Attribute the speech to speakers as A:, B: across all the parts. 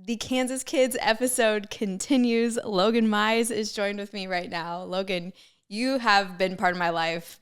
A: The Kansas Kids episode continues. Logan Mize is joined with me right now. Logan, you have been part of my life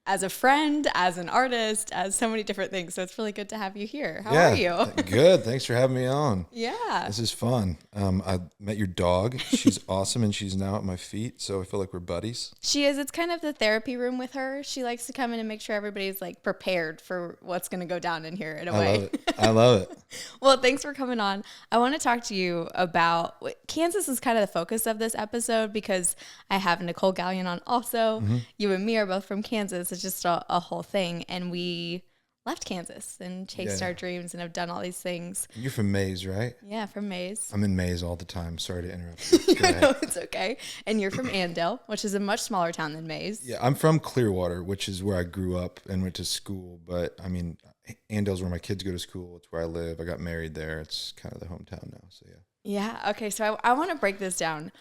A: as a friend, as an artist, as so many different things. So it's really good to have you here. How are you?
B: Good. Thanks for having me on.
A: Yeah.
B: This is fun. I met your dog. She's awesome, and she's now at my feet, so I feel like we're buddies.
A: She is. It's kind of the therapy room with her. She likes to come in and make sure everybody's like prepared for what's going to go down in here in a way.
B: Love it. I love it.
A: Well, thanks for coming on. I want to talk to you about Kansas is kind of the focus of this episode because I have Nicole Gallion on also. Mm-hmm. You and me are both from Kansas. It's just a whole thing. And we left Kansas and chased our dreams and have done all these things.
B: You're from Maze, right?
A: Yeah, from Maze.
B: I'm in Maze all the time. Sorry to interrupt you.
A: No, it's okay. And you're from Andale, which is a much smaller town than Maze.
B: Yeah, I'm from Clearwater, which is where I grew up and went to school. But, I mean, Andale's where my kids go to school. It's where I live. I got married there. It's kind of the hometown now, so yeah.
A: Yeah, okay. So I want to break this down.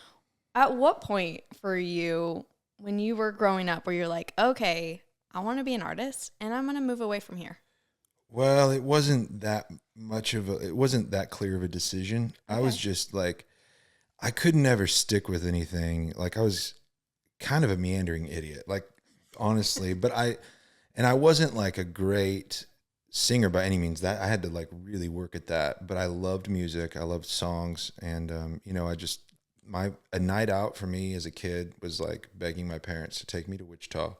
A: At what point for you, when you were growing up, where you're like, okay, I want to be an artist and I'm going to move away from here?
B: Well, it wasn't that clear of a decision. Okay. I was just like, I could never stick with anything. Like I was kind of a meandering idiot, like honestly, but I wasn't like a great singer by any means. That I had to like really work at that, but I loved music. I loved songs. And, a night out for me as a kid was like begging my parents to take me to Wichita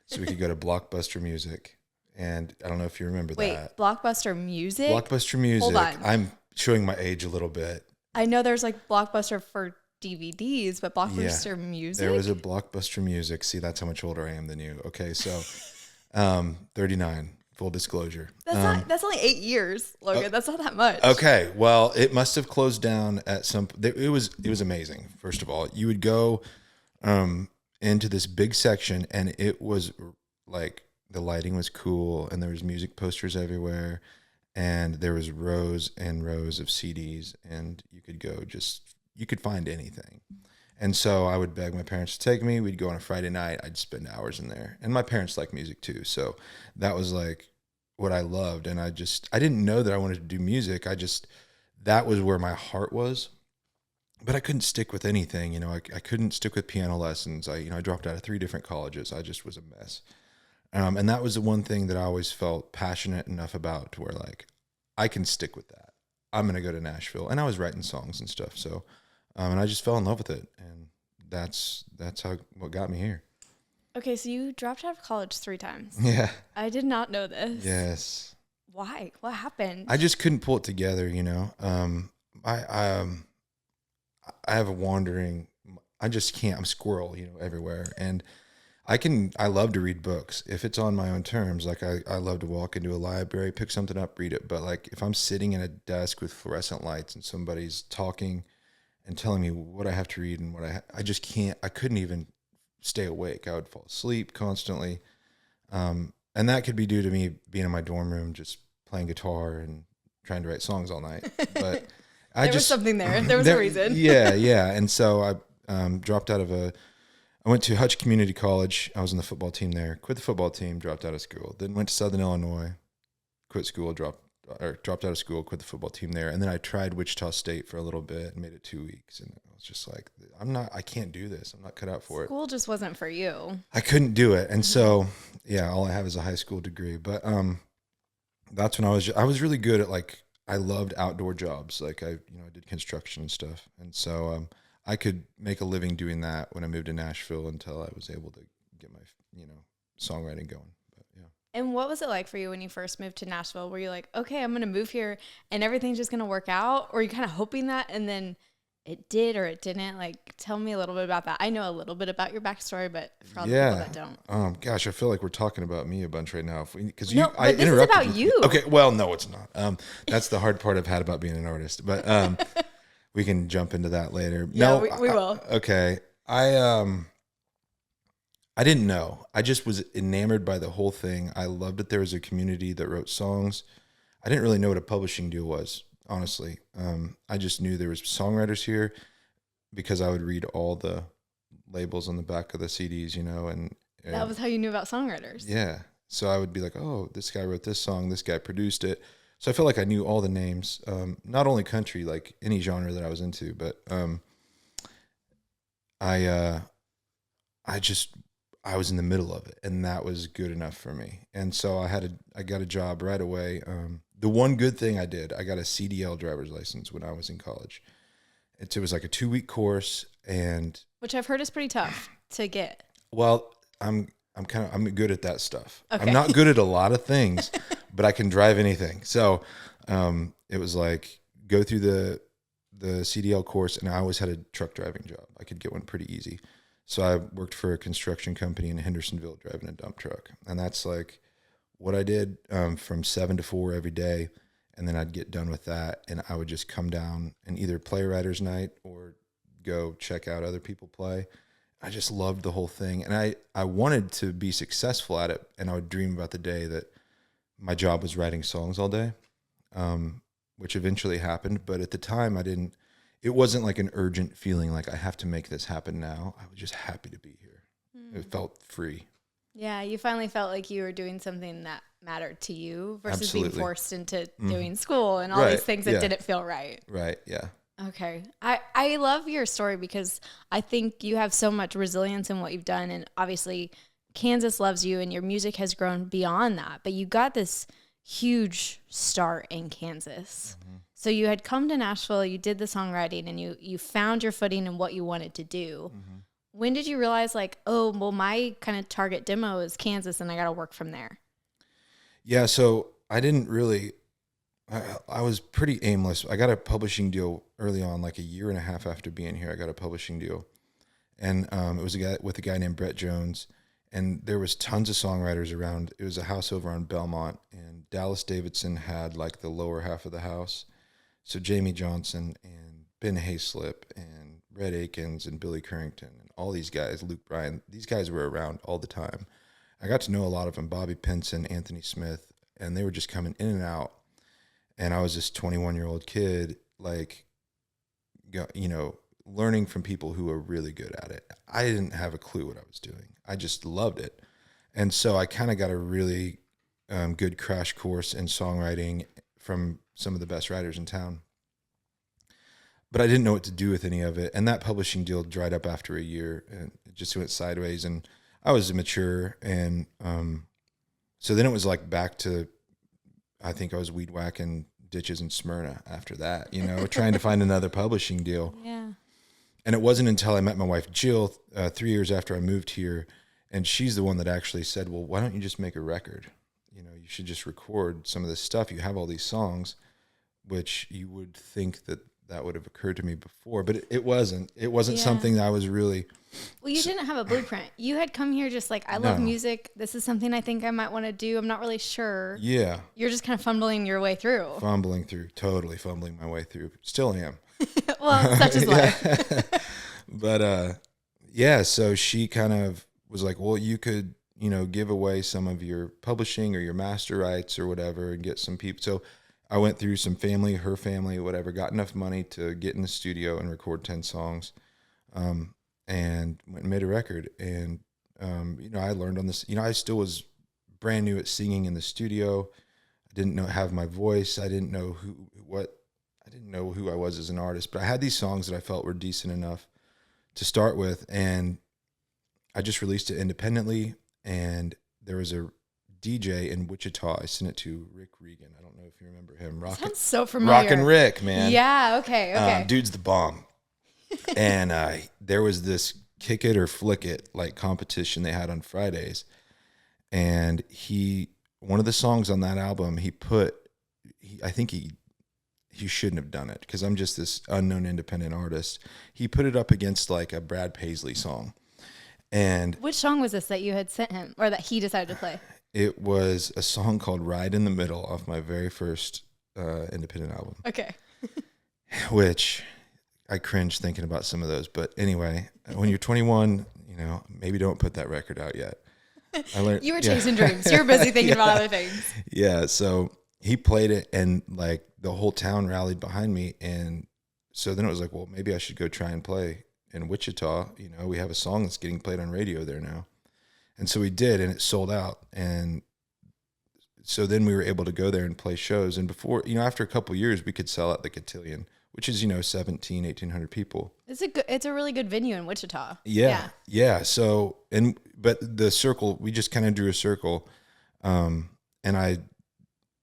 B: so we could go to Blockbuster Music. And I don't know if you remember that.
A: Wait, Blockbuster Music?
B: Blockbuster Music.
A: Hold on.
B: I'm showing my age a little bit.
A: I know there's like Blockbuster for DVDs, but Blockbuster Music?
B: There was a Blockbuster Music. See, that's how much older I am than you. Okay, so 39, full disclosure.
A: That's only 8 years, Logan. That's not that much.
B: Okay, well, it must have closed down at some. It was amazing. First of all, you would go into this big section, and it was like the lighting was cool, and there was music posters everywhere, and there was rows and rows of CDs, and you could find anything. And so I would beg my parents to take me. We'd go on a Friday night. I'd spend hours in there, and my parents like music too, so that was like what I loved. And I didn't know that I wanted to do music. That was where my heart was. But I couldn't stick with anything, I couldn't stick with piano lessons. I dropped out of 3 different colleges. I just was a mess. And that was the one thing that I always felt passionate enough about to where like, I can stick with that. I'm going to go to Nashville. And I was writing songs and stuff. So, and I just fell in love with it. And that's what got me here.
A: Okay. So you dropped out of college 3 times.
B: Yeah.
A: I did not know this.
B: Yes.
A: Why? What happened?
B: I just couldn't pull it together, I have a wandering, I just can't, I'm a squirrel, everywhere. And I love to read books if it's on my own terms. Like I love to walk into a library, pick something up, read it. But like if I'm sitting in a desk with fluorescent lights and somebody's talking and telling me what I have to read and what I just can't, I couldn't even stay awake. I would fall asleep constantly. And that could be due to me being in my dorm room, just playing guitar and trying to write songs all night. But
A: there was something there. There was a reason.
B: Yeah. And so I dropped out of I went to Hutch Community College. I was on the football team there. Quit the football team, dropped out of school. Then went to Southern Illinois, quit school, dropped out of school, quit the football team there. And then I tried Wichita State for a little bit and made it 2 weeks. And I was just like, I can't do this. I'm not cut out for it.
A: School just wasn't for you.
B: I couldn't do it. And so, yeah, all I have is a high school degree. But that's when I was really good at like, I loved outdoor jobs. Like I did construction and stuff. And so I could make a living doing that when I moved to Nashville until I was able to get my, songwriting going. But yeah.
A: And what was it like for you when you first moved to Nashville? Were you like, okay, I'm going to move here and everything's just going to work out? Or are you kind of hoping that and then it did or it didn't? Like, tell me a little bit about that. I know a little bit about your backstory, but for all the people that don't.
B: Gosh, I feel like we're talking about me a bunch right now. Because
A: I interrupted. This is about you.
B: Okay, well, no, it's not. That's the hard part I've had about being an artist. But we can jump into that later.
A: Yeah,
B: no,
A: we will.
B: Okay, I didn't know. I just was enamored by the whole thing. I loved that there was a community that wrote songs. I didn't really know what a publishing deal was, honestly. I just knew there was songwriters here because I would read all the labels on the back of the CDs, and
A: that was how you knew about songwriters.
B: Yeah. So I would be like, oh, this guy wrote this song. This guy produced it. So I felt like I knew all the names, not only country, like any genre that I was into, but I I was in the middle of it, and that was good enough for me. And so I got a job right away. The one good thing I did, I got a CDL driver's license when I was in college. It was like a 2-week course, and
A: which I've heard is pretty tough to get.
B: well, I'm good at that stuff.
A: Okay.
B: I'm not good at a lot of things, but I can drive anything. So it was like go through the CDL course, and I always had a truck driving job. I could get one pretty easy. So I worked for a construction company in Hendersonville driving a dump truck. And that's like what I did from 7 to 4 every day. And then I'd get done with that, and I would just come down and either play writer's night or go check out other people play. I just loved the whole thing. And I wanted to be successful at it. And I would dream about the day that my job was writing songs all day, which eventually happened. But at the time, it wasn't like an urgent feeling like I have to make this happen now. I was just happy to be here. It felt free.
A: Yeah, you finally felt like you were doing something that mattered to you versus
B: Absolutely.
A: being forced into doing school and all these things that didn't feel right.
B: Right, yeah.
A: Okay. I love your story because I think you have so much resilience in what you've done. And obviously, Kansas loves you and your music has grown beyond that. But you got this huge start in Kansas. Mm-hmm. So you had come to Nashville, you did the songwriting, and you found your footing in what you wanted to do. Mm-hmm. When did you realize, like, oh, well, my kind of target demo is Kansas and I got to work from there?
B: Yeah, so I didn't really, I was pretty aimless. I got a publishing deal early on, like a year and a half after being here. I got a publishing deal. And it was with a guy named Brett Jones. And there was tons of songwriters around. It was a house over on Belmont. And Dallas Davidson had like the lower half of the house. So Jamie Johnson and Ben Hayslip and Red Akins and Billy Currington and all these guys, Luke Bryan, these guys were around all the time. I got to know a lot of them, Bobby Pinson, Anthony Smith, and they were just coming in and out. And I was this 21-year-old kid, like, you know, learning from people who were really good at it. I didn't have a clue what I was doing. I just loved it. And so I kind of got a really good crash course in songwriting from some of the best writers in town. But I didn't know what to do with any of it. And that publishing deal dried up after a year, and it just went sideways. And I was immature. And so then it was like back to, I think I was weed whacking ditches in Smyrna after that, you know, trying to find another publishing deal.
A: Yeah.
B: And it wasn't until I met my wife, Jill, 3 years after I moved here. And she's the one that actually said, well, why don't you just make a record? You know, you should just record some of this stuff. You have all these songs, which you would think that would have occurred to me before, but it wasn't. It wasn't something that I was really...
A: Well, you didn't have a blueprint. You had come here just like, I love music. This is something I think I might want to do. I'm not really sure.
B: Yeah.
A: You're just kind of fumbling your way through.
B: Totally fumbling my way through. Still am.
A: Well, such is life.
B: But yeah, so she kind of was like, well, you could, you know, give away some of your publishing or your master rights or whatever and get some people. So I went through some family, her family, whatever, got enough money to get in the studio and record 10 songs, and went and made a record. And, you know, I learned on this, you know, I still was brand new at singing in the studio. I didn't have my voice. I didn't know who I was as an artist, but I had these songs that I felt were decent enough to start with. And I just released it independently. And there was a DJ in Wichita. I sent it to Rick Regan. I don't know if you remember him.
A: Sounds so familiar.
B: Rockin' Rick, man.
A: Yeah. Okay.
B: Dude's the bomb. And there was this kick it or flick it like competition they had on Fridays. And one of the songs on that album, I think he shouldn't have done it because I'm just this unknown independent artist. He put it up against like a Brad Paisley song. And
A: which song was this that you had sent him or that he decided to play?
B: It was a song called Ride in the Middle off my very first independent album.
A: Okay.
B: Which I cringe thinking about some of those. But anyway, when you're 21, you know, maybe don't put that record out yet.
A: You were chasing dreams. You were busy thinking about other things.
B: Yeah. So he played it and like the whole town rallied behind me. And so then it was like, well, maybe I should go try and play in Wichita. You know, we have a song that's getting played on radio there now. And so we did, and it sold out. And so then we were able to go there and play shows. And before, after a couple of years, we could sell out the Cotillion, which is, 1,800 people.
A: It's a really good venue in Wichita.
B: Yeah. So, but the circle, we just kind of drew a circle. And I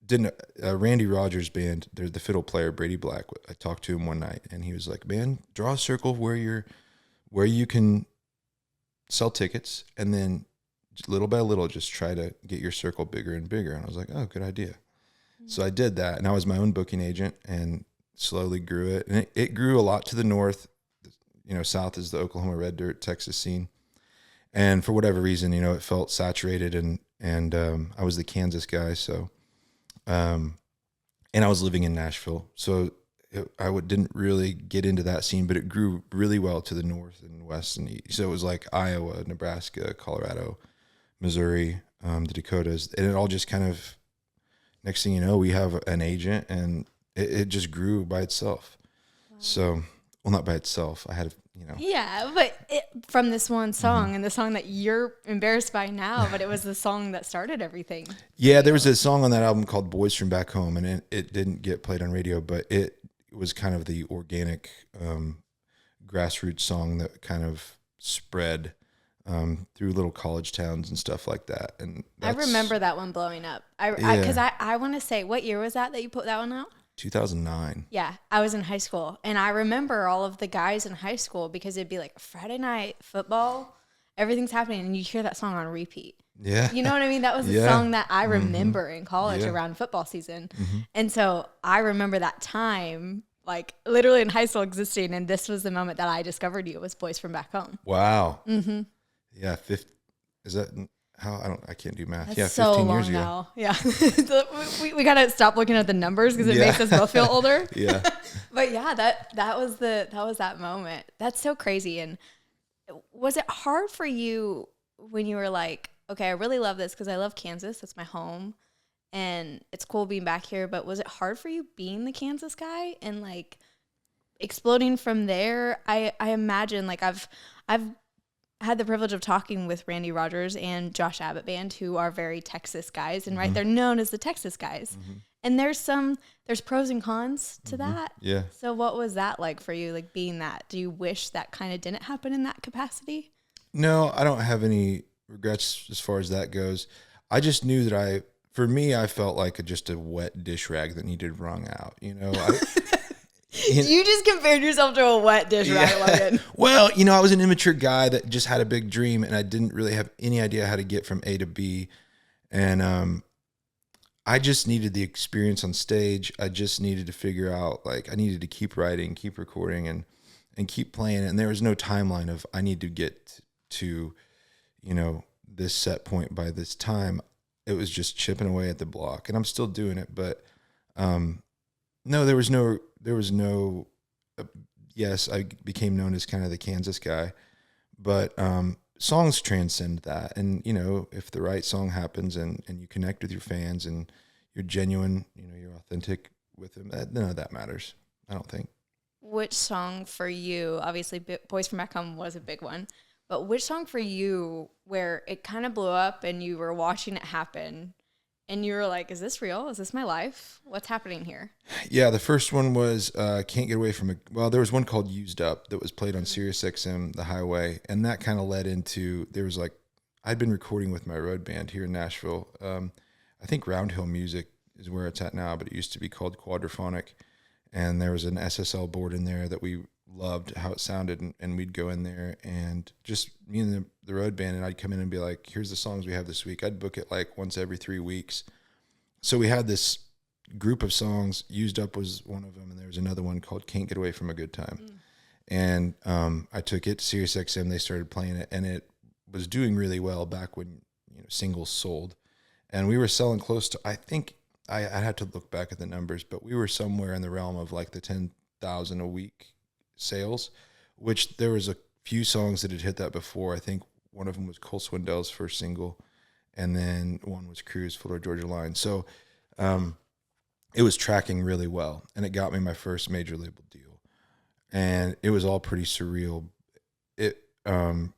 B: didn't, Randy Rogers' band, the fiddle player, Brady Black, I talked to him one night and he was like, man, draw a circle where you can sell tickets, and then little by little, just try to get your circle bigger and bigger. And I was like, oh, good idea. Mm-hmm. So I did that, and I was my own booking agent and slowly grew it. And it grew a lot to the north. South is the Oklahoma Red Dirt, Texas scene. And for whatever reason, it felt saturated, and I was the Kansas guy. So, and I was living in Nashville. So didn't really get into that scene, but it grew really well to the north and west and east. So it was like Iowa, Nebraska, Colorado, Missouri, the Dakotas, and it all just kind of, next thing you know, we have an agent, and it just grew by itself. Wow. So, well, not by itself. I had,
A: Yeah, but from this one song, and the song that you're embarrassed by now, but it was the song that started everything.
B: Yeah, there was a song on that album called Boys from Back Home, and it didn't get played on radio, but it was kind of the organic grassroots song that kind of spread through little college towns and stuff like that. And
A: I remember that one blowing up. Because I want to say, what year was that you put that one out?
B: 2009.
A: Yeah, I was in high school, and I remember all of the guys in high school because it'd be like Friday night football, everything's happening, and you hear that song on repeat.
B: Yeah.
A: You know what I mean? That was a song that I remember in college around football season. Mm-hmm. And so I remember that time, like literally in high school existing, and this was the moment that I discovered you. It was Boys from Back Home.
B: Wow. Mm-hmm. Yeah. Is that how? I can't do math.
A: That's
B: 15 years ago.
A: Now. Yeah. So we got to stop looking at the numbers because it makes us both feel older.
B: Yeah.
A: But yeah, that was that moment. That's so crazy. And was it hard for you when you were like, okay, I really love this because I love Kansas. That's my home. And it's cool being back here. But was it hard for you being the Kansas guy and like exploding from there? I imagine like I've had the privilege of talking with Randy Rogers and Josh Abbott Band, who are very Texas guys. And right, they're known as the Texas guys. Mm-hmm. And there's pros and cons to that.
B: Yeah.
A: So what was that like for you, like being that? Do you wish that kind of didn't happen in that capacity?
B: No, I don't have any regrets as far as that goes. I just knew that I felt like just a wet dish rag that needed wrung out.
A: You just compared yourself to a wet dish rag, Logan.
B: Well, I was an immature guy that just had a big dream, and I didn't really have any idea how to get from A to B. And I just needed the experience on stage. I just needed to figure out, like, I needed to keep writing, keep recording, and keep playing. And there was no timeline of I need to get to, this set point by this time. It was just chipping away at the block, and I'm still doing it. But no, there was no. Yes, I became known as kind of the Kansas guy, but songs transcend that. And if the right song happens and you connect with your fans and you're genuine, you're authentic with them, none of that matters, I don't think.
A: Which song for you? Obviously, Boys from Back Home was a big one. But which song for you where it kind of blew up and you were watching it happen and you were like, is this real? Is this my life? What's happening here?
B: Yeah, the first one was Can't Get Away From It. Well, there was one called Used Up that was played on Sirius XM, The Highway. And that kind of led into, I'd been recording with my road band here in Nashville. I think Round Hill Music is where it's at now, but it used to be called Quadraphonic. And there was an SSL board in there that we loved how it sounded, and we'd go in there and just me and the road band, and I'd come in and be like, here's the songs we have this week. I'd book it like once every 3 weeks. So we had this group of songs. Used Up was one of them, and there was another one called Can't Get Away From a Good Time. And I took it to Sirius XM. They started playing it, and it was doing really well back when singles sold. And we were selling close to, I think, I'd have to look back at the numbers, but we were somewhere in the realm of like the 10,000 a week sales, which there was a few songs that had hit that before. I think one of them was Cole Swindell's first single, and then one was Cruise, Florida Georgia Line. So it was tracking really well, and it got me my first major label deal, and it was all pretty surreal. And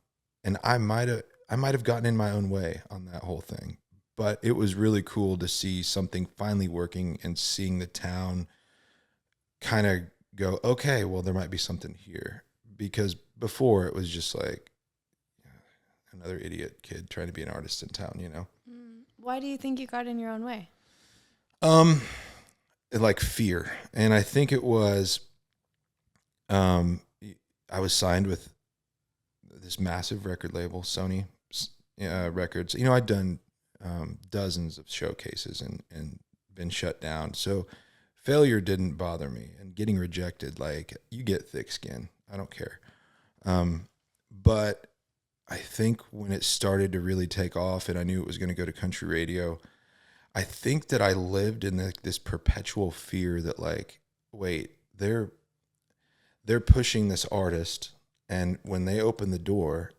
B: I might have gotten in my own way on that whole thing, But it was really cool to see something finally working and seeing the town kind of go, okay, well, there might be something here. Because before it was just like another idiot kid trying to be an artist in town, you know?
A: Why do you think you got in your own way?
B: Like fear. And I think it was, I was signed with this massive record label, Sony Records. You know, I'd done dozens of showcases and been shut down. So failure didn't bother me, and getting rejected, like, you get thick skin. I don't care. But I think when it started to really take off and I knew it was going to go to country radio, I think that I lived in this perpetual fear that, like, wait, they're pushing this artist, and when they open the door,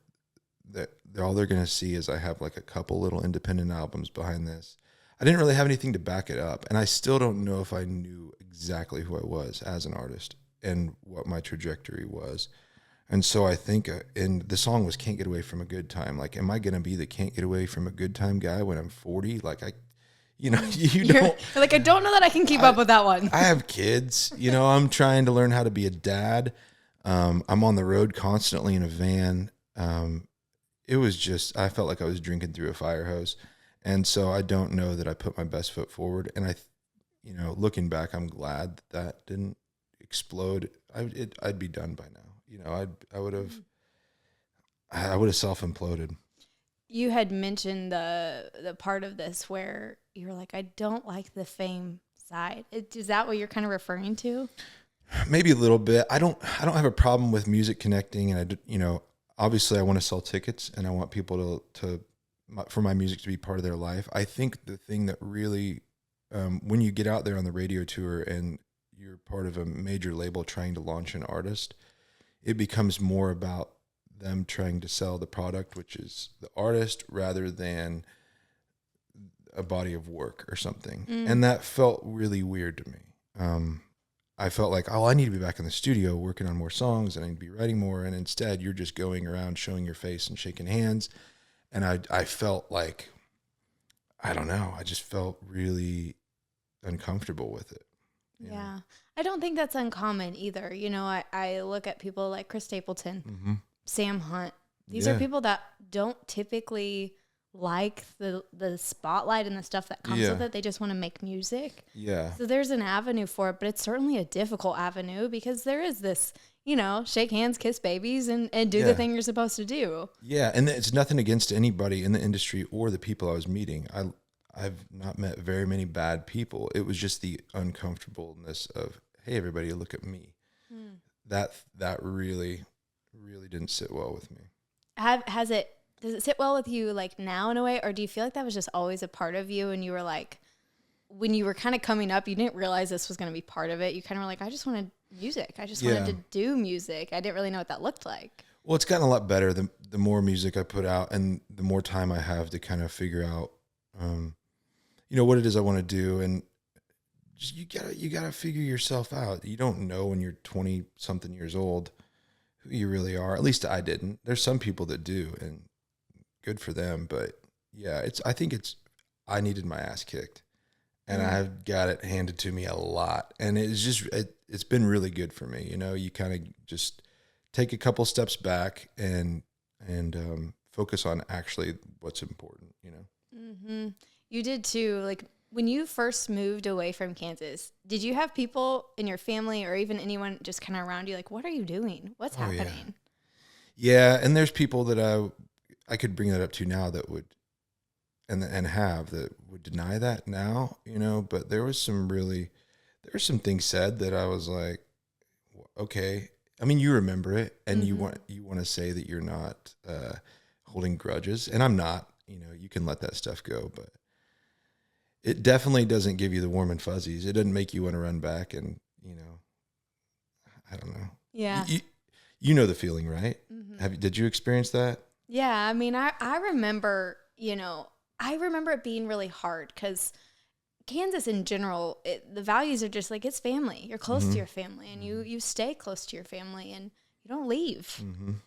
B: that all they're going to see is I have like a couple little independent albums behind this. I didn't really have anything to back it up, and I still don't know if I knew exactly who I was as an artist and what my trajectory was. And so I think, and the song was "Can't Get Away from a Good Time." Like, am I going to be the "Can't Get Away from a Good Time" guy when I'm 40? Like, you don't.
A: You're like, I don't know that I can keep up with that one.
B: I have kids. You know, I'm trying to learn how to be a dad. I'm on the road constantly in a van. It was just, I felt like I was drinking through a fire hose. And so I don't know that I put my best foot forward. And looking back, I'm glad that didn't explode. I'd be done by now. You know, I would have self-imploded.
A: You had mentioned the part of this where you were like, I don't like the fame side. Is that what you're kind of referring to?
B: Maybe a little bit. I don't have a problem with music connecting, and obviously I want to sell tickets and I want people for my music to be part of their life. I think the thing that really, when you get out there on the radio tour and you're part of a major label trying to launch an artist, it becomes more about them trying to sell the product, which is the artist, rather than a body of work or something. And that felt really weird to me. I felt like, I need to be back in the studio working on more songs, and I need to be writing more. And instead you're just going around showing your face and shaking hands. And I felt like, I don't know, I just felt really uncomfortable with it.
A: Yeah. Know? I don't think that's uncommon either. You know, I look at people like Chris Stapleton, Sam Hunt. These are people that don't typically like the spotlight and the stuff that comes with it. They just want to make music. Yeah. So there's an avenue for it, but it's certainly a difficult avenue because there is this, shake hands, kiss babies, and do the thing you're supposed to do. Yeah.
B: And it's nothing against anybody in the industry or the people I was meeting. I've not met very many bad people. It was just the uncomfortableness of, hey, everybody, look at me. That really, really didn't sit well with me.
A: Does it sit well with you like now in a way, or do you feel like that was just always a part of you and you were like, when you were kind of coming up, you didn't realize this was going to be part of it? You kind of were like, I just wanted music. I just wanted to do music. I didn't really know what that looked like.
B: Well, it's gotten a lot better the more music I put out and the more time I have to kind of figure out, what it is I want to do. And just, you gotta figure yourself out. You don't know when you're 20 something years old who you really are. At least I didn't. There's some people that do, and good for them. But yeah, I needed my ass kicked, and I've got it handed to me a lot. And it's been really good for me. You kind of just take a couple steps back and focus on actually what's important,
A: Mm-hmm. You did too. Like when you first moved away from Kansas, did you have people in your family or even anyone just kind of around you like, what are you doing? What's happening?
B: Yeah. And there's people that I could bring that up to now that would, and that would deny that now, but there were some things said that I was like, okay. I mean, you remember it, and you want to say that you're not holding grudges, and I'm not. You can let that stuff go, but it definitely doesn't give you the warm and fuzzies. It doesn't make you want to run back, and I don't know.
A: Yeah,
B: you know the feeling, right? Did you experience that?
A: Yeah, I mean, I remember, I remember it being really hard because Kansas in general, the values are just like, it's family. You're close to your family, and you stay close to your family, and you don't leave.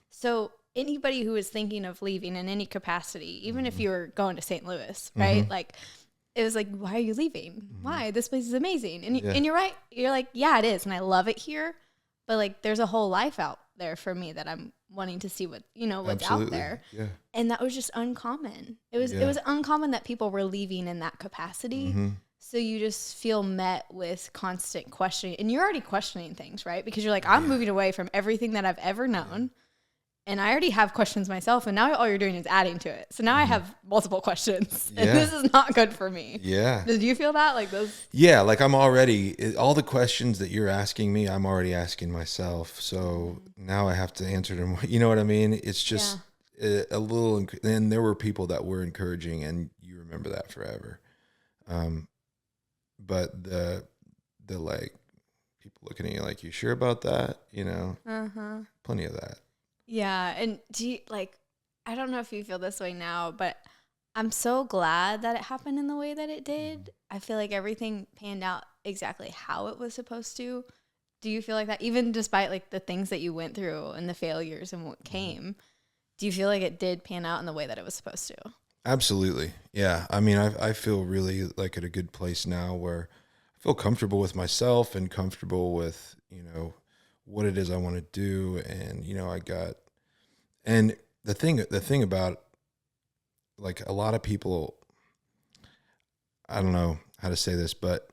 A: So anybody who was thinking of leaving in any capacity, even if you were going to St. Louis, right? Like, it was like, why are you leaving? Why? This place is amazing. And you're right. You're like, yeah, it is. And I love it here. But like, there's a whole life out there for me that I'm wanting to see what's out there.
B: Yeah.
A: And that was just uncommon. It was uncommon that people were leaving in that capacity. So you just feel met with constant questioning, and you're already questioning things, right? Because you're like, I'm moving away from everything that I've ever known. And I already have questions myself, and now all you're doing is adding to it. So now I have multiple questions, and this is not good for me.
B: Yeah.
A: Did you feel that? Like those?
B: Yeah, like I'm already, all the questions that you're asking me, I'm already asking myself. So now I have to answer them. You know what I mean? It's just a little, and there were people that were encouraging, and you remember that forever. But the like, people looking at you like, you sure about that? You know, plenty of that.
A: Yeah. And I don't know if you feel this way now, but I'm so glad that it happened in the way that it did. I feel like everything panned out exactly how it was supposed to. Do you feel like that? Even despite like the things that you went through and the failures and what came, do you feel like it did pan out in the way that it was supposed to?
B: Absolutely. Yeah. I mean, I feel really like at a good place now where I feel comfortable with myself and comfortable with, what it is I want to do. And, and the thing about like a lot of people, I don't know how to say this, but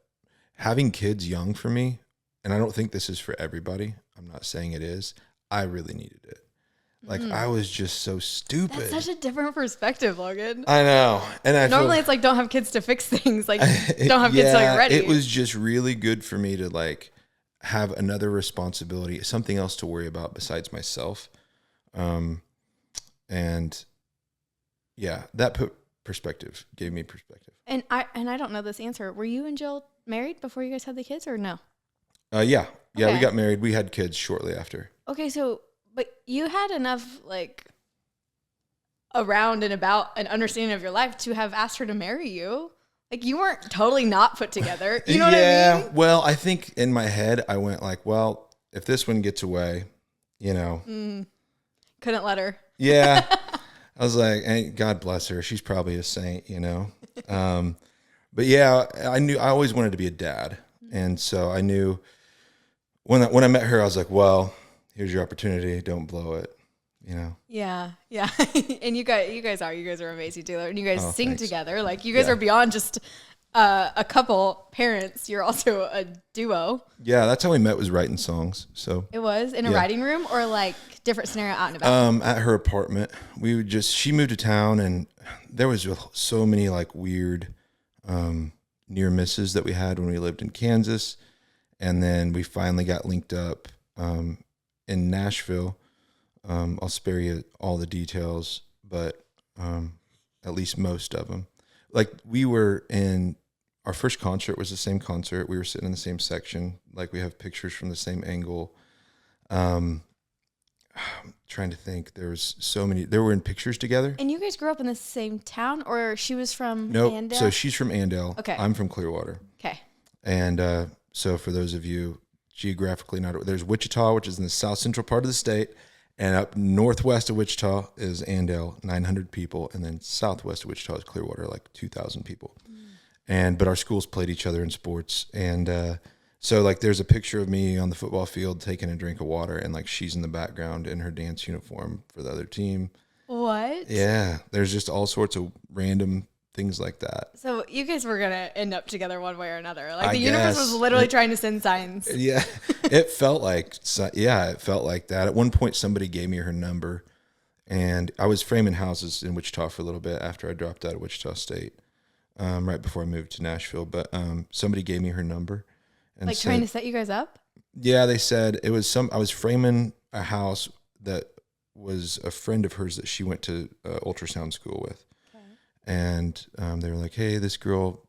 B: having kids young for me, and I don't think this is for everybody, I'm not saying it is, I really needed it. Like I was just so stupid.
A: That's such a different perspective, Logan.
B: I know. And
A: normally it's like, don't have kids to fix things. Like don't have kids till you're ready.
B: It was just really good for me to like have another responsibility, something else to worry about besides myself. And yeah, that perspective gave me perspective.
A: And I don't know this answer. Were you and Jill married before you guys had the kids or no?
B: Yeah. Yeah, we got married. We had kids shortly after.
A: Okay, so but you had enough like around and about an understanding of your life to have asked her to marry you. Like you weren't totally not put together. You know what I mean?
B: Well, I think in my head I went like, well, if this one gets away, couldn't
A: let her.
B: Yeah. I was like, hey, God bless her. She's probably a saint, But yeah, I always wanted to be a dad. And so I knew when I met her, I was like, well, here's your opportunity. Don't blow it,
A: Yeah. Yeah. And you guys are amazing together. And you guys sing
B: thanks.
A: together. Like you guys are beyond just a couple parents. You're also a duo.
B: Yeah. That's how we met, was writing songs. So
A: it was in a writing room or like different scenario out and about?
B: At her apartment. She moved to town, and there was so many like weird, near misses that we had when we lived in Kansas. And then we finally got linked up, in Nashville. I'll spare you all the details, but at least most of them. Like we were in our first concert was the same concert. We were sitting in the same section. Like we have pictures from the same angle. I'm trying to think. There was so many. They were in pictures together.
A: And you guys grew up in the same town, or she was from
B: Nope. So she's from Andale.
A: Okay.
B: I'm from Clearwater.
A: Okay.
B: And so for those of you geographically there's Wichita, which is in the south central part of the state, and up northwest of Wichita is Andale, 900 people, and then southwest of Wichita is Clearwater, like 2,000 people. But our schools played each other in sports, and so like there's a picture of me on the football field taking a drink of water, and like she's in the background in her dance uniform for the other team.
A: What?
B: Yeah, there's just all sorts of random things like that.
A: So you guys were gonna end up together one way or another. Like the universe was literally trying to send signs.
B: Yeah, it felt like that. At one point, somebody gave me her number, and I was framing houses in Wichita for a little bit after I dropped out of Wichita State, right before I moved to Nashville. But somebody gave me her number, and
A: like trying to set you guys up.
B: Yeah, they said it was I was framing a house that was a friend of hers that she went to ultrasound school with. And they were like, hey, this girl's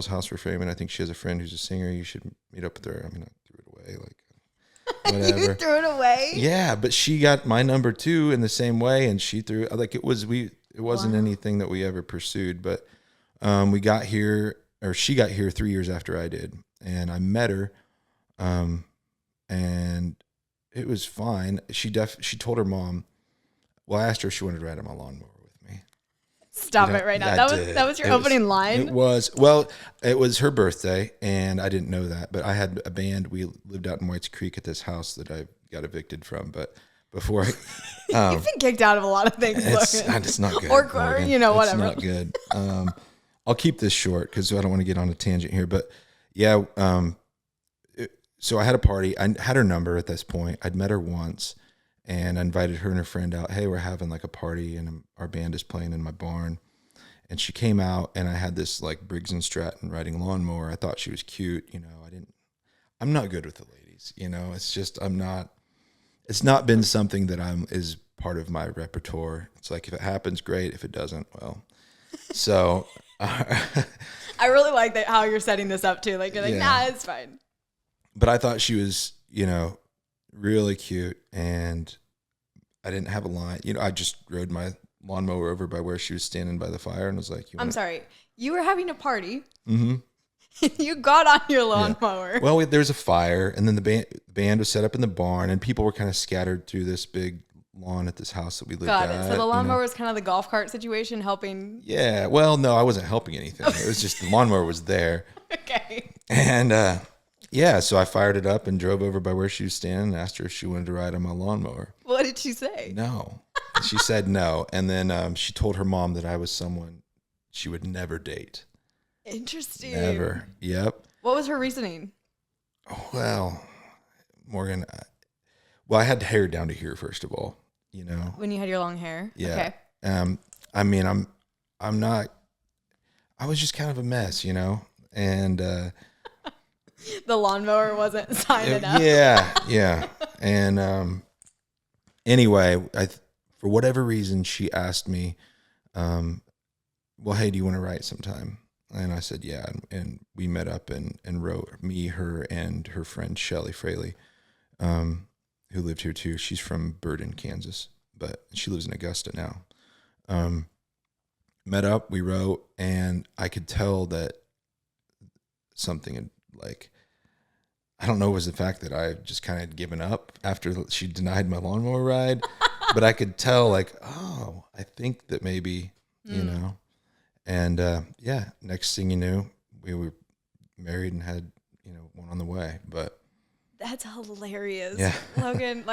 B: house we're framing, I think she has a friend who's a singer. You should meet up with her. I mean, I threw it away. Like, whatever.
A: You threw it away?
B: Yeah, but she got my number too in the same way. And she threw like, it wasn't anything that we ever pursued. But we got here, or she got here 3 years after I did. And I met her. And it was fine. She told her mom, Well, I asked her if she wanted to ride on my lawnmower with me.
A: Stop it right now. That was your opening line?
B: It was. Well, it was her birthday, and I didn't know that. But I had a band. We lived out in Whites Creek at this house that I got evicted from. But before
A: you've been kicked out of a lot of things.
B: It's not good.
A: Or whatever.
B: It's not good. I'll keep this short because I don't want to get on a tangent here. But yeah, so I had a party. I had her number at this point. I'd met her once. And I invited her and her friend out. Hey, we're having like a party and our band is playing in my barn. And she came out and I had this like Briggs and Stratton riding lawnmower. I thought she was cute. I'm not good with the ladies, it's just, it's not been something that is part of my repertoire. It's like, if it happens, great. If it doesn't, well, so.
A: I really like that how you're setting this up too. Like, you're like, nah, it's fine.
B: But I thought she was, really cute, and I didn't have a line. I just rode my lawnmower over by where she was standing by the fire and was like,
A: I'm sorry. You were having a party.
B: Mm-hmm.
A: You got on your lawnmower.
B: Yeah. Well, there was a fire, and then the band was set up in the barn, and people were kind of scattered through this big lawn at this house that we lived at.
A: Got it. So the lawnmower was kind of the golf cart situation, helping.
B: Yeah. Well, no, I wasn't helping anything. It was just the lawnmower was there.
A: Okay.
B: And, yeah, so I fired it up and drove over by where she was standing and asked her if she wanted to ride on my lawnmower.
A: What did she say?
B: No. She said no. And then she told her mom that I was someone she would never date.
A: Interesting.
B: Never. Yep.
A: What was her reasoning?
B: Well, Morgan, I had hair down to here, first of all,
A: When you had your long hair?
B: Yeah. Okay. I'm not, I was just kind of a mess, and
A: the lawnmower wasn't signing up.
B: Yeah. And anyway, for whatever reason, she asked me, well, hey, do you want to write sometime? And I said, yeah. And we met up and wrote, me, her, and her friend, Shelly Fraley, who lived here too. She's from Burden, Kansas, but she lives in Augusta now. Met up, we wrote, and I could tell that something had, like, I don't know, it was the fact that I just kind of had given up after she denied my lawnmower ride, but I could tell, like, oh, I think that maybe, and yeah, next thing you knew, we were married and had, one on the way. But
A: that's hilarious.
B: Yeah.
A: Logan,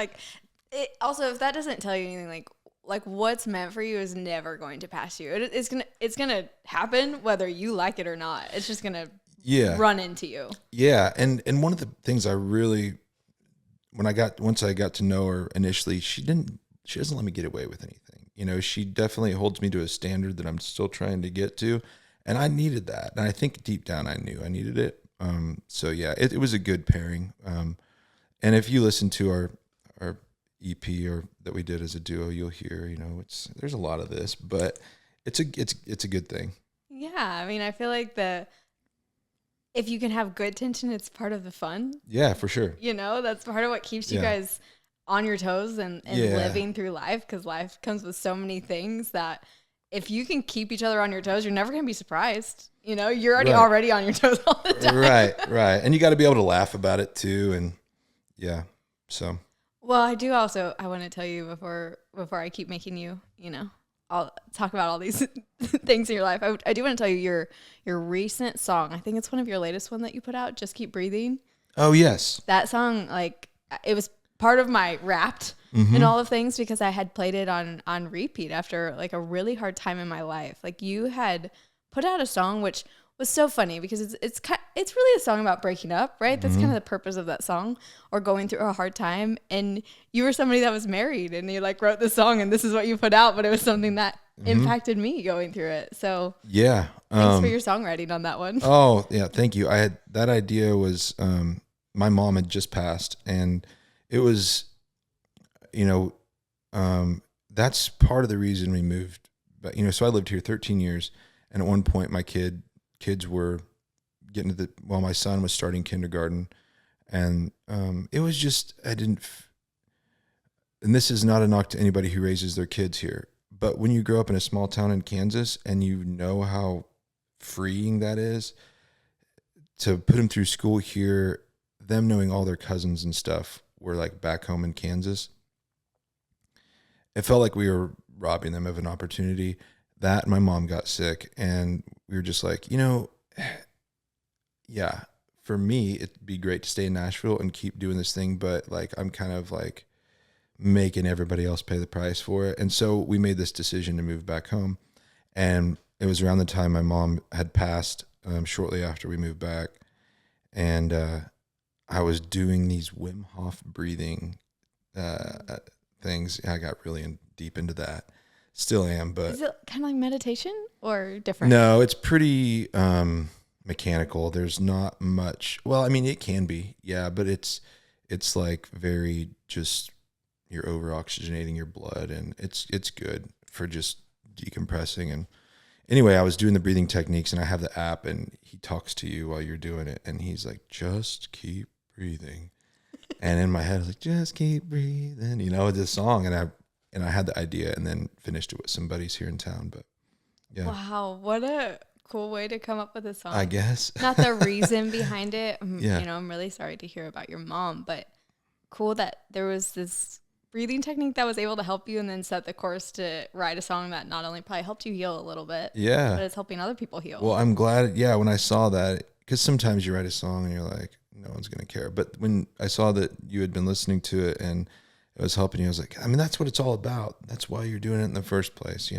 A: also, if that doesn't tell you anything, like what's meant for you is never going to pass you. It's gonna happen whether you like it or not. It's just gonna run into you. Yeah.
B: And one of the things I really, once I got to know her initially, she doesn't let me get away with anything. She definitely holds me to a standard that I'm still trying to get to. And I needed that. And I think deep down I knew I needed it. So yeah, it was a good pairing. And if you listen to our EP or that we did as a duo, you'll hear, there's a lot of this, but it's a good thing.
A: Yeah. I mean, I feel like if you can have good tension, it's part of the fun.
B: Yeah, for sure.
A: That's part of what keeps you guys on your toes and living through life, because life comes with so many things that if you can keep each other on your toes, you're never going to be surprised. You're already on your toes all the time.
B: Right. And you got to be able to laugh about it too. And yeah, so.
A: Well, I want to tell you before I keep making you, I'll talk about all these things in your life. I do want to tell you your recent song. I think it's one of your latest one that you put out, Just Keep Breathing.
B: Oh, yes.
A: That song, it was part of my Wrapped and all of things, because I had played it on repeat after a really hard time in my life. You had put out a song, which was so funny because it's really a song about breaking up, right? That's kind of the purpose of that song, or going through a hard time. And you were somebody that was married, and you wrote the song, and this is what you put out, but it was something that impacted me going through it. So
B: yeah,
A: thanks for your songwriting on that one.
B: Oh yeah, thank you. That idea was my mom had just passed, and it was, that's part of the reason we moved. But so I lived here 13 years, and at one point my kids were getting to my son was starting kindergarten, and it was just, and this is not a knock to anybody who raises their kids here, but when you grow up in a small town in Kansas and you know how freeing that is to put them through school here, them knowing all their cousins and stuff were back home in Kansas, it felt like we were robbing them of an opportunity. That my mom got sick, and we were just like, yeah, for me, it'd be great to stay in Nashville and keep doing this thing, but like I'm kind of like making everybody else pay the price for it. And so we made this decision to move back home. And it was around the time my mom had passed, shortly after we moved back. And I was doing these Wim Hof breathing things. I got really deep into that. Still am, but...
A: Is it kind of like meditation or different?
B: No, it's pretty mechanical. There's not much... Well, I mean, it can be, yeah, but it's like very just... You're over oxygenating your blood, and it's good for just decompressing. And anyway, I was doing the breathing techniques, and I have the app, and he talks to you while you're doing it, and he's like, just keep breathing. And in my head, I was like, just keep breathing, this song. And I had the idea, and then finished it with some buddies here in town. But yeah.
A: Wow, what a cool way to come up with a song.
B: I guess.
A: Not the reason behind it.
B: Yeah.
A: I'm really sorry to hear about your mom, but cool that there was this breathing technique that was able to help you and then set the course to write a song that not only probably helped you heal a little bit,
B: yeah,
A: but it's helping other people heal.
B: Well, I'm glad. Yeah. When I saw that, because sometimes you write a song and you're like, no one's going to care. But when I saw that you had been listening to it and it was helping you, I was like, I mean, that's what it's all about. That's why you're doing it in the first place,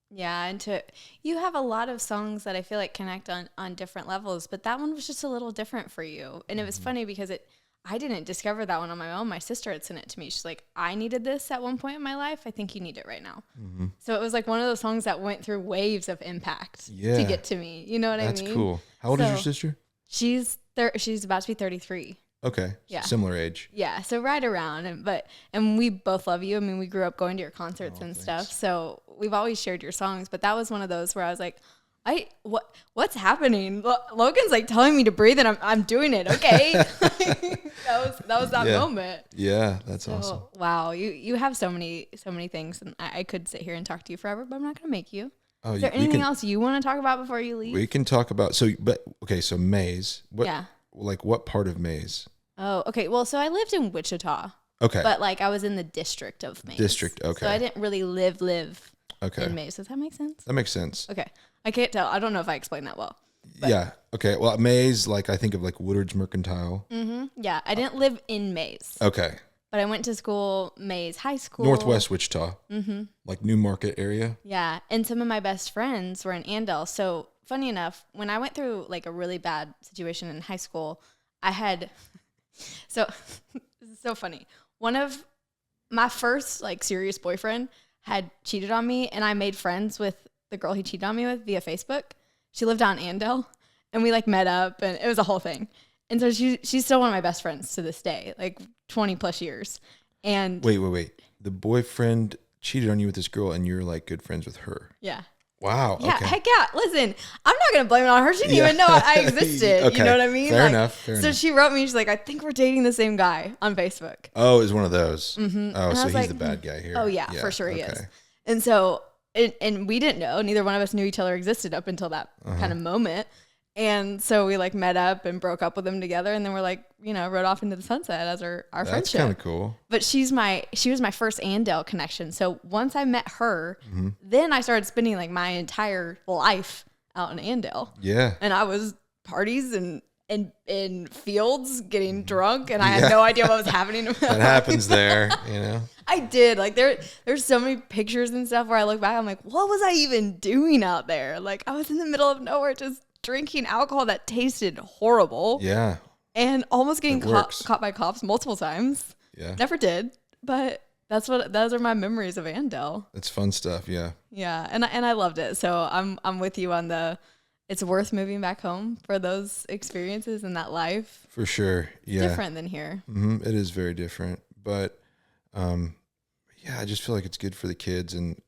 A: Yeah, and you have a lot of songs that I feel like connect on different levels, but that one was just a little different for you. And it was funny because I didn't discover that one on my own. My sister had sent it to me. She's like, I needed this at one point in my life. I think you need it right now. Mm-hmm. So it was like one of those songs that went through waves of impact to get to me. You know what I mean?
B: That's cool. How old is your sister?
A: She's about to be 33.
B: Okay.
A: Yeah.
B: Similar age.
A: Yeah. So right around. And we both love you. I mean, we grew up going to your concerts and stuff. So we've always shared your songs. But that was one of those where I was like, what's happening? Logan's like telling me to breathe and I'm doing it. Okay. that was that moment.
B: Yeah. That's awesome.
A: Wow. You have so many things, and I could sit here and talk to you forever, but I'm not going to make you. Is there anything else you want to talk about before you leave?
B: We can talk about, so Maze. What part of Maze?
A: Oh, okay. Well, so I lived in Wichita.
B: Okay.
A: But like I was in the district of Maze.
B: Okay.
A: So I didn't really live in Maze. Does that make sense?
B: That makes sense.
A: Okay. I can't tell. I don't know if I explained that well. But.
B: Yeah. Okay. Well, Maze, like I think of like Woodard's Mercantile.
A: Mm-hmm. Yeah. I didn't live in Maze.
B: Okay.
A: But I went to school, Maze High School.
B: Northwest Wichita. Mm-hmm. Like New Market area.
A: Yeah. And some of my best friends were in Andel. So funny enough, when I went through like a really bad situation in high school, I had, so this is so funny. One of my first like serious boyfriend had cheated on me, and I made friends with the girl he cheated on me with via Facebook. She lived out in Andel, and we like met up, and it was a whole thing. And so she's still one of my best friends to this day, like 20 plus years. And
B: wait. The boyfriend cheated on you with this girl, and you're like good friends with her.
A: Yeah.
B: Wow.
A: Yeah.
B: Okay.
A: Heck yeah. Listen, I'm not going to blame it on her. She didn't even know I existed.
B: Okay.
A: You know what I mean?
B: Fair enough.
A: So she wrote me. She's like, I think we're dating the same guy on Facebook.
B: Oh, it's one of those.
A: Mm-hmm.
B: Oh,
A: and
B: so he's
A: like,
B: the bad guy here.
A: Oh yeah, for sure he is. And so, and we didn't know. Neither one of us knew each other existed up until that kind of moment. And so we like met up and broke up with him together, and then we're like, rode off into the sunset as our friendship.
B: That's kind of cool.
A: But she was my first Andel connection. So once I met her, then I started spending like my entire life out in Andel.
B: Yeah.
A: And I was parties and in fields getting drunk, and I had no idea what was happening.
B: That happens there,
A: I did. Like there's so many pictures and stuff where I look back, I'm like, what was I even doing out there? Like I was in the middle of nowhere just drinking alcohol that tasted horrible.
B: Yeah.
A: And almost getting caught by cops multiple times.
B: Yeah.
A: Never did. But those are my memories of Andel.
B: It's fun stuff, yeah.
A: Yeah. And I loved it. So I'm with you on it's worth moving back home for those experiences and that life.
B: For sure. Yeah.
A: Different than here.
B: Mm-hmm. It is very different. But I just feel like it's good for the kids and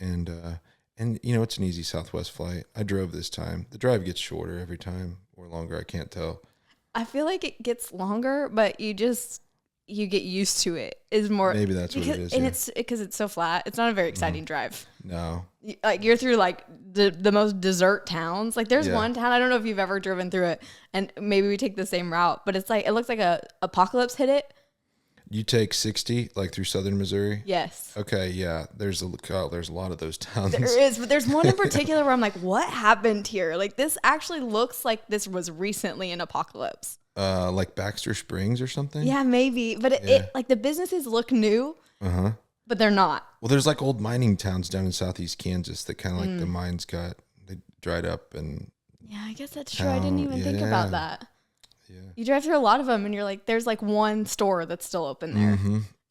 B: it's an easy Southwest flight. I drove this time. The drive gets shorter every time or longer. I can't tell.
A: I feel like it gets longer, but you get used to it. Is more
B: maybe that's what it is.
A: And it's because it's so flat. It's not a very exciting drive.
B: No.
A: Like you're through like the most desert towns. Like there's one town, I don't know if you've ever driven through it, and maybe we take the same route, but it's like it looks like a apocalypse hit it.
B: you take 60 like through southern Missouri?
A: Yes.
B: Okay, yeah. There's a lot of those towns.
A: There is, but there's one in particular where I'm like, what happened here? Like, this actually looks like this was recently an apocalypse.
B: Like Baxter Springs or something?
A: Yeah, maybe. But it like the businesses look new, but they're not.
B: Well, there's like old mining towns down in southeast Kansas that kind of like the mines they dried up and.
A: Yeah, I guess that's true. I didn't even think about that.
B: Yeah.
A: You drive through a lot of them and you're like, there's like one store that's still open there.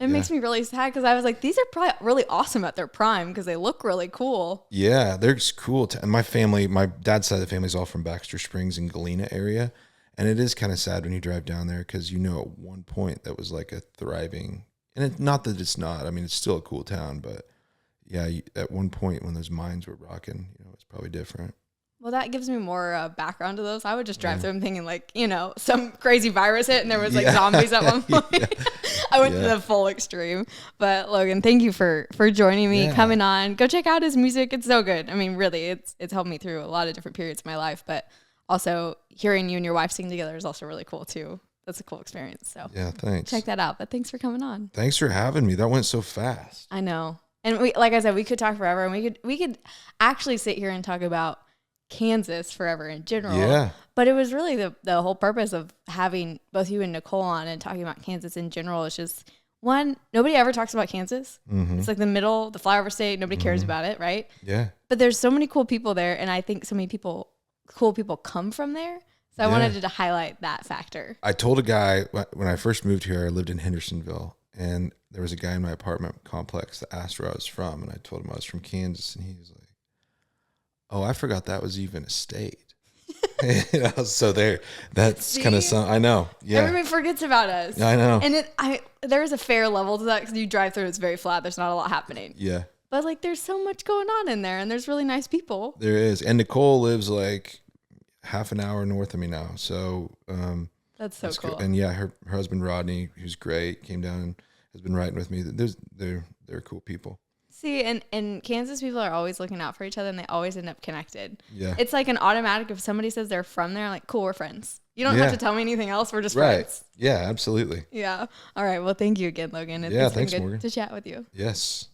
A: It makes me really sad because I was like, these are probably really awesome at their prime because they look really cool.
B: Yeah, they're just cool. And my dad's side of the family is all from Baxter Springs and Galena area. And it is kind of sad when you drive down there because at one point that was like a thriving, and not that it's not. I mean, it's still a cool town, but yeah, at one point when those mines were rocking, it's probably different.
A: Well, that gives me more background to those. I would just drive through them thinking like, some crazy virus hit and there was like zombies at one point. I went to the full extreme. But Logan, thank you for joining me, coming on. Go check out his music. It's so good. I mean, really, it's helped me through a lot of different periods of my life. But also hearing you and your wife sing together is also really cool too. That's a cool experience. So
B: yeah, thanks.
A: Check that out. But thanks for coming on.
B: Thanks for having me. That went so fast.
A: I know. And like I said, we could talk forever, and we could actually sit here and talk about Kansas forever in general. Yeah. But it was really the whole purpose of having both you and Nicole on and talking about Kansas in general. It's just one, nobody ever talks about Kansas. It's like the flyover state. Nobody cares about it, right?
B: Yeah.
A: But there's so many cool people there, and I think so many cool people come from there. So I wanted to highlight that factor.
B: I told a guy when I first moved here, I lived in Hendersonville, and there was a guy in my apartment complex that asked where I was from, and I told him I was from Kansas, and he was like, "Oh, I forgot that was even a state." So that's kind of I know. Yeah.
A: Everybody forgets about us.
B: I know.
A: And there is a fair level to that because you drive through, it's very flat. There's not a lot happening.
B: Yeah.
A: But like, there's so much going on in there, and there's really nice people.
B: There is. And Nicole lives like half an hour north of me now. So,
A: that's so cool.
B: And yeah, her husband, Rodney, who's great, came down and has been riding with me. They're cool people.
A: See, and Kansas people are always looking out for each other, and they always end up connected.
B: Yeah.
A: It's like an automatic. If somebody says they're from there, like, cool, we're friends. You don't have to tell me anything else. We're just friends.
B: Yeah, absolutely.
A: Yeah. All right. Well, thank you again, Logan. It's been good to chat with you.
B: Yes.